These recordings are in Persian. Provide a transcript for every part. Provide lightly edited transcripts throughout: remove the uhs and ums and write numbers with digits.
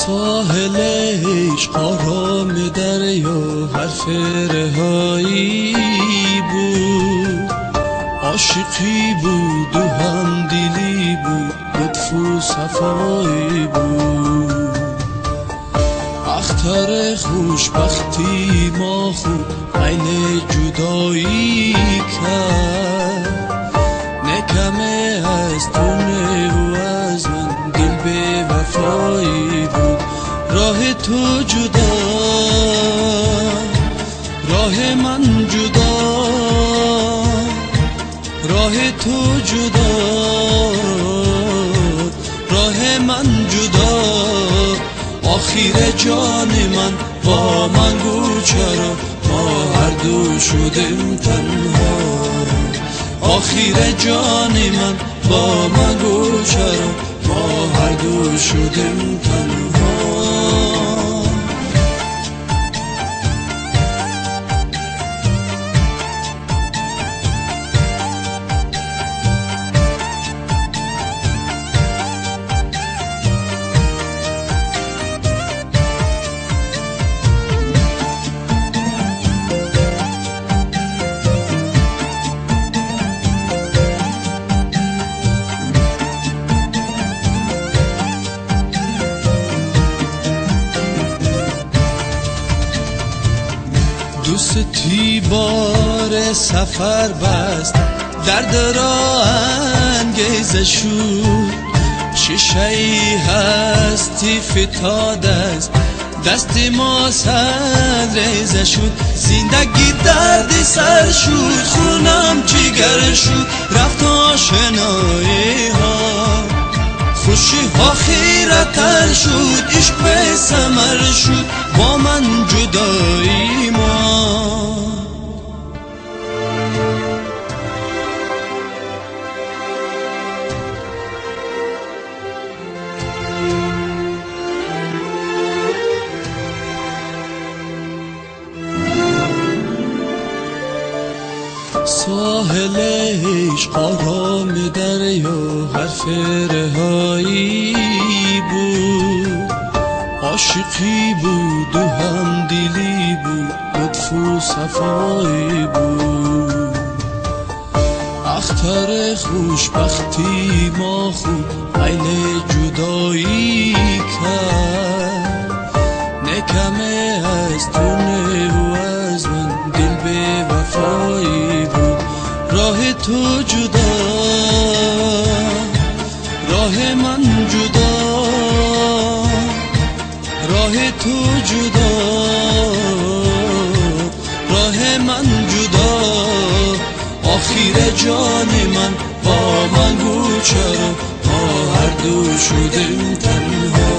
ساحل عشق آرام دریا حرف رهایی بود، عاشقی بود و همدلی بود، لطف و صفایی بود. اختر خوشبختی ما خود عین جدایی کرد، نکمه از تو نه و از من دل به وفایی بود. راه تو جدا، راه من جدا، راه تو جدا، راه من جدا. آخیر جان من با من گو چرا ما هر دو شدیم تنها. آخیر جان من با من گو چرا ما هر دو شدیم تنها. دوستی بار سفر بست، درد را انگیزه شد. شیشه‌ای هستی فتاد است، دست ما سرریزه شد. زندگی دردی سر شد، خونم جگر شد. رفت آشنایی ها، خوشی ها خیرتر شد. عشق به ثمر شد، با من جدایی ما. ساحل عشق آرام دریا حرف رهایی بود، عاشقی بود و همدلی بود، لطف و صفایی بود. اختر خوشبختی ما خود عین جدایی کرد، نکمه از تو نه و از من دل به وفایی بود. راه تو جدا، راه من جدا، راه تو جدا، راه من جدا. آخیر جان من با من گو چرا ما هر دو شدیم تنها.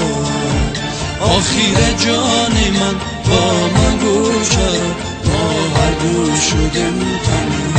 آخیر جان من با من گو چرا ما هر دو شدیم تنها.